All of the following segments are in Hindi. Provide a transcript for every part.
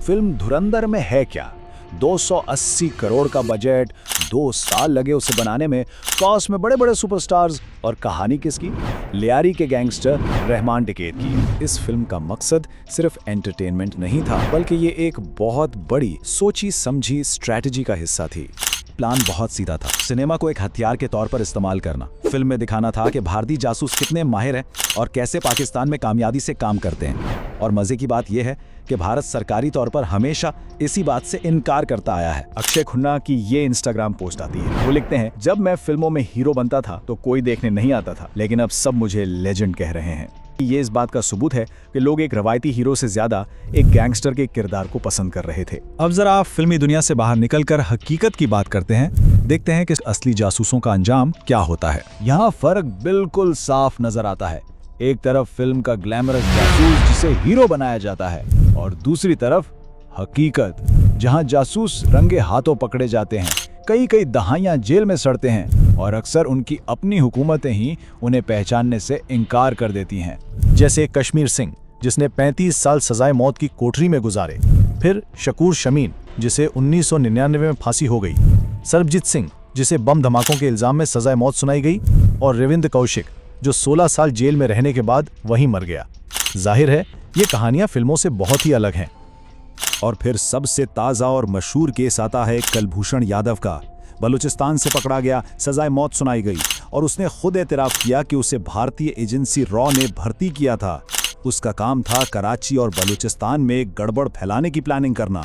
फिल्म धुरंधर में है क्या? 280 करोड़ का बजट, 2 साल लगे उसे बनाने में, कास्ट में बड़े बड़े सुपरस्टार्स, और कहानी किसकी? लियारी के गैंगस्टर रहमान डकैत की। इस फिल्म का मकसद सिर्फ एंटरटेनमेंट नहीं था, बल्कि ये एक बहुत बड़ी सोची समझी स्ट्रैटेजी का हिस्सा थी। प्लान बहुत सीधा था, सिनेमा को एक हथियार के तौर पर इस्तेमाल करना। फिल्म में दिखाना था कि भारतीय जासूस कितने माहिर हैं और कैसे पाकिस्तान में कामयाबी से काम करते हैं। और मजे की बात यह है कि भारत सरकारी तौर पर हमेशा इसी बात से इनकार करता आया है। अक्षय खन्ना की ये इंस्टाग्राम पोस्ट आती है, वो लिखते हैं, जब मैं फिल्मों में हीरो बनता था तो कोई देखने नहीं आता था, लेकिन अब सब मुझे लेजेंड कह रहे हैं। ये इस बात का सबूत है कि लोग एक रवायती हीरो से ज्यादा एक गैंगस्टर के किरदार को पसंद कर रहे थे। अब जरा आप फिल्मी दुनिया से बाहर निकलकर हकीकत की बात करते हैं, देखते हैं कि असली जासूसों का अंजाम क्या होता है। यहाँ फर्क बिल्कुल साफ नजर आता है। एक तरफ फिल्म का ग्लैमरस जासूस जिसे हीरो बनाया जाता है, और दूसरी तरफ हकीकत, जहाँ जासूस रंगे हाथों पकड़े जाते हैं, कई दहाइयां जेल में सड़ते हैं, और अक्सर उनकी अपनी हुकूमतें ही उन्हें पहचानने से इनकार कर देती हैं। जैसे कश्मीर सिंह, जिसने 35 साल सजाए मौत की कोठरी में गुजारे। फिर शकूर शमीन, जिसे 1999 में फांसी हो गई। सरबजीत सिंह, जिसे बम धमाकों के इल्जाम में सजाए मौत सुनाई गई। और रविंद्र कौशिक, जो 16 साल जेल में रहने के बाद वहीं मर गया। जाहिर है ये कहानियां फिल्मों से बहुत ही अलग हैं। और फिर सबसे ताज़ा और मशहूर केस आता है कलभूषण यादव का। बलूचिस्तान से पकड़ा गया, सजाए मौत सुनाई गई, और उसने खुद एतराफ़ किया कि उसे भारतीय एजेंसी रॉ ने भर्ती किया था। उसका काम था कराची और बलूचिस्तान में गड़बड़ फैलाने की प्लानिंग करना।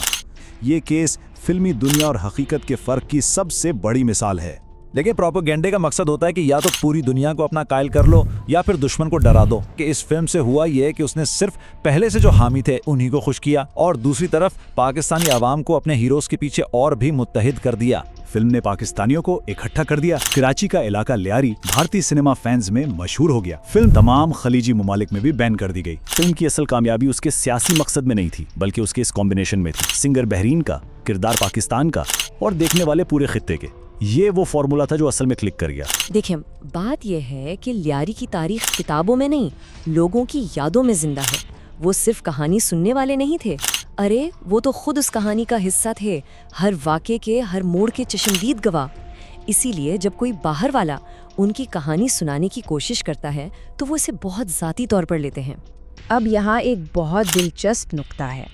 ये केस फिल्मी दुनिया और हकीकत के फ़र्क की सबसे बड़ी मिसाल है। देखिए, प्रोपेगेंडे का मकसद होता है कि या तो पूरी दुनिया को अपना कायल कर लो या फिर दुश्मन को डरा दो। कि इस फिल्म से हुआ ये कि उसने सिर्फ पहले से जो हामी थे उन्हीं को खुश किया, और दूसरी तरफ पाकिस्तानी आवाम को अपने हीरोज के पीछे और भी मुत्तहिद कर दिया। फिल्म ने पाकिस्तानियों को इकट्ठा कर दिया। कराची का इलाका लियारी भारतीय सिनेमा फैंस में मशहूर हो गया। फिल्म तमाम खलीजी ममालिक में भी बैन कर दी गई। फिल्म की असल कामयाबी उसके सियासी मकसद में नहीं थी, बल्कि उसके इस कॉम्बिनेशन में थी। सिंगर बहरीन का, किरदार पाकिस्तान का, और देखने वाले पूरे खित्ते के। ये वो फॉर्मूला था जो असल में क्लिक कर गया। देखिए, बात यह है कि लियारी की तारीख किताबों में नहीं, लोगों की यादों में जिंदा है। वो सिर्फ कहानी सुनने वाले नहीं थे, अरे वो तो खुद उस कहानी का हिस्सा थे, हर वाक़े के हर मोड़ के चश्मदीद गवाह। इसीलिए जब कोई बाहर वाला उनकी कहानी सुनाने की कोशिश करता है तो वो इसे बहुत ज़ाती तौर पर लेते हैं। अब यहाँ एक बहुत दिलचस्प नुक्ता है।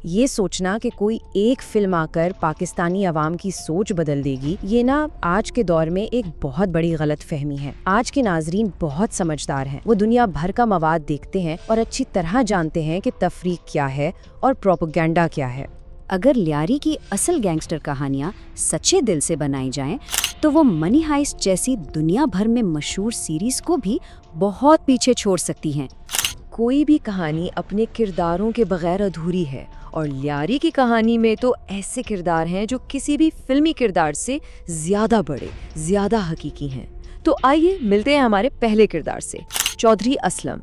ये सोचना कि कोई एक फिल्म आकर पाकिस्तानी अवाम की सोच बदल देगी, ये ना आज के दौर में एक बहुत बड़ी गलत फहमी है। आज के नाजरीन बहुत समझदार हैं। वो दुनिया भर का मवाद देखते हैं और अच्छी तरह जानते हैं कि तफरीक क्या है और प्रोपेगेंडा क्या है। अगर लियारी की असल गैंगस्टर कहानियाँ सच्चे दिल से बनाई जाएं, तो वो मनी हाइस्ट जैसी दुनिया भर में मशहूर सीरीज को भी बहुत पीछे छोड़ सकती हैं। कोई भी कहानी अपने किरदारों के बगैर अधूरी है, और लियारी की कहानी में तो ऐसे किरदार हैं जो किसी भी फिल्मी किरदार से ज़्यादा बड़े, ज़्यादा हकीकी हैं। तो आइए मिलते हैं हमारे पहले किरदार से, चौधरी असलम।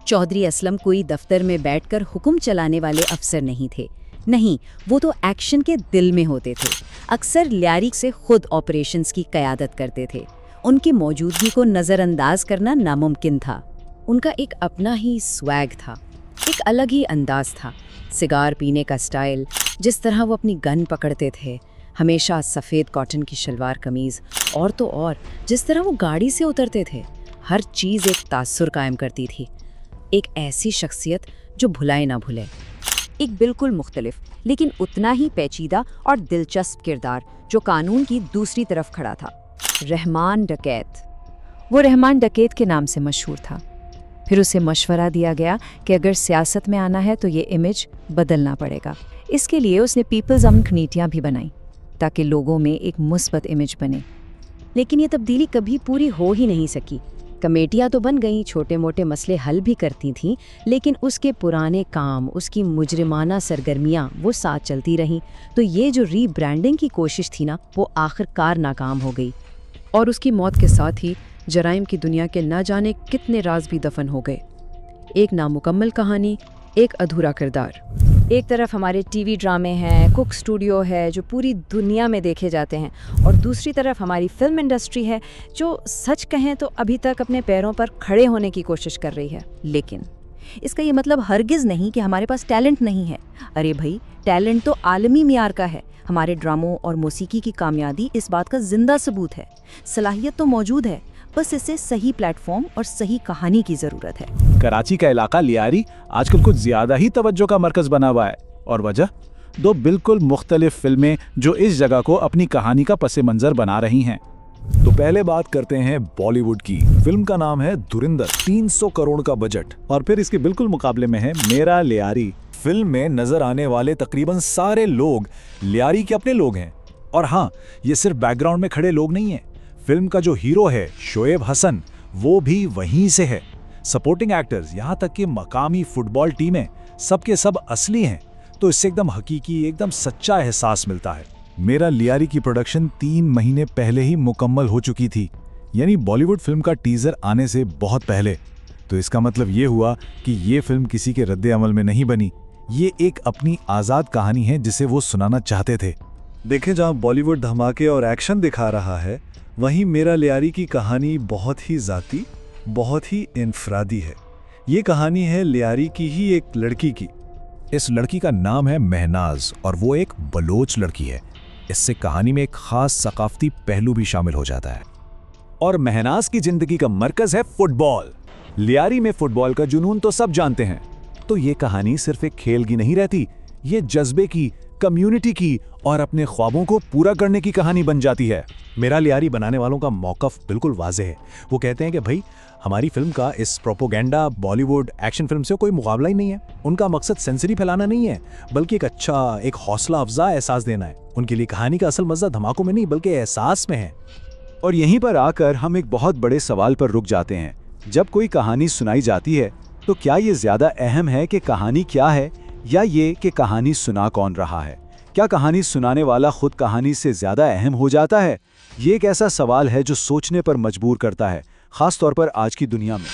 चौधरी असलम कोई दफ्तर में बैठकर हुक्म चलाने वाले अफसर नहीं थे। नहीं, वो तो एक्शन के दिल में होते थे। अक्सर लियारी से खुद ऑपरेशंस की क़यादत करते थे। उनकी मौजूदगी को नज़रअंदाज करना नामुमकिन था। उनका एक अपना ही स्वैग था, एक अलग ही अंदाज था। सिगार पीने का स्टाइल, जिस तरह वो अपनी गन पकड़ते थे, हमेशा सफ़ेद कॉटन की शलवार कमीज़, और तो और जिस तरह वो गाड़ी से उतरते थे, हर चीज़ एक तासुर कायम करती थी। एक ऐसी शख्सियत जो भुलाए ना भूले। एक बिल्कुल मुख्तलिफ लेकिन उतना ही पेचीदा और दिलचस्प किरदार जो कानून की दूसरी तरफ खड़ा था, रहमान डकैत। वो रहमान डकैत के नाम से मशहूर था। फिर उसे मशवरा दिया गया कि अगर सियासत में आना है तो ये इमेज बदलना पड़ेगा। इसके लिए उसने पीपल्स अमन कमेटियाँ भी बनाई ताकि लोगों में एक मुस्बत इमेज बने। लेकिन ये तब्दीली कभी पूरी हो ही नहीं सकी। कमेटियाँ तो बन गईं, छोटे मोटे मसले हल भी करती थीं, लेकिन उसके पुराने काम, उसकी मुजरिमाना सरगर्मियाँ वो साथ चलती रहीं। तो ये जो रीब्रांडिंग की कोशिश थी ना, वो आखिरकार नाकाम हो गई। और उसकी मौत के साथ ही जराइम की दुनिया के न जाने कितने राज भी दफन हो गए। एक नामुकम्मल कहानी, एक अधूरा किरदार। एक तरफ हमारे टीवी ड्रामे हैं, कुक स्टूडियो है जो पूरी दुनिया में देखे जाते हैं, और दूसरी तरफ हमारी फिल्म इंडस्ट्री है जो सच कहें तो अभी तक अपने पैरों पर खड़े होने की कोशिश कर रही है। लेकिन इसका ये मतलब हरगिज़ नहीं कि हमारे पास टैलेंट नहीं है। अरे भाई, टैलेंट तो आलमी मियार का है। हमारे ड्रामों और मौसीकी की कामयाबी इस बात का जिंदा सबूत है। सलाहियत तो मौजूद है, बस इसे सही प्लेटफॉर्म और सही कहानी की ज़रूरत है। कराची का इलाका लियारी आजकल कुछ ज्यादा ही तवज्जो का मरकज बना हुआ है, और वजह दो बिल्कुल मुख्तलिफ फिल्में जो इस जगह को अपनी कहानी का पसे मंजर बना रही हैं। तो पहले बात करते हैं बॉलीवुड की। फिल्म का नाम है धुरिंदर, 300 करोड़ का बजट। और फिर इसके बिल्कुल मुकाबले में है मेरा लियारी। फिल्म में नजर आने वाले तकरीबन सारे लोग लियारी के अपने लोग हैं। और हाँ, ये सिर्फ बैकग्राउंड में खड़े लोग नहीं हैं। फिल्म का जो हीरो है शोएब हसन, वो भी वहीं से है। सपोर्टिंग एक्टर्स, यहाँ तक कि मकामी फुटबॉल टीमें, सबके सब असली हैं। तो इससे एकदम हकीकी, एकदम सच्चा एहसास मिलता है। मेरा लियारी की प्रोडक्शन 3 महीने पहले ही मुकम्मल हो चुकी थी, यानी बॉलीवुड फिल्म का टीजर आने से बहुत पहले। तो इसका मतलब ये हुआ कि ये फिल्म किसी के रद्दे अमल में नहीं बनी। ये एक अपनी आज़ाद कहानी है जिसे वो सुनाना चाहते थे। देखें, जहाँ बॉलीवुड धमाके और एक्शन दिखा रहा है, वहीं मेरा लियारी की कहानी बहुत ही ज़ाती, बहुत ही इनफरादी है। ये कहानी है लियारी की ही एक लड़की की। इस लड़की का नाम है महनाज और वो एक बलोच लड़की है। इससे कहानी में एक खास सकाफती पहलू भी शामिल हो जाता है। और महनाज की जिंदगी का मरकज है फुटबॉल। लियारी में फुटबॉल का जुनून तो सब जानते हैं। तो ये कहानी सिर्फ एक खेल की नहीं रहती, ये जज्बे की, कम्युनिटी की और अपने ख्वाबों को पूरा करने की कहानी बन जाती है। मेरा लियारी बनाने वालों का मौकफ बिल्कुल वाज़ेह है। वो कहते हैं कि भाई, हमारी फिल्म का इस प्रोपोगेंडा बॉलीवुड एक्शन फिल्म से कोई मुकाबला ही नहीं है। उनका मकसद सेंसरी फैलाना नहीं है, बल्कि एक अच्छा, एक हौसला अफजा एहसास देना है। उनके लिए कहानी का असल मज़ा धमाकों में नहीं, बल्कि एहसास में है। और यहीं पर आकर हम एक बहुत बड़े सवाल पर रुक जाते हैं। जब कोई कहानी सुनाई जाती है, तो क्या ये ज्यादा अहम है कि कहानी क्या है, या ये कि कहानी सुना कौन रहा है? क्या कहानी सुनाने वाला खुद कहानी से ज्यादा अहम हो जाता है? ये एक ऐसा सवाल है जो सोचने पर मजबूर करता है, खास तौर पर आज की दुनिया में।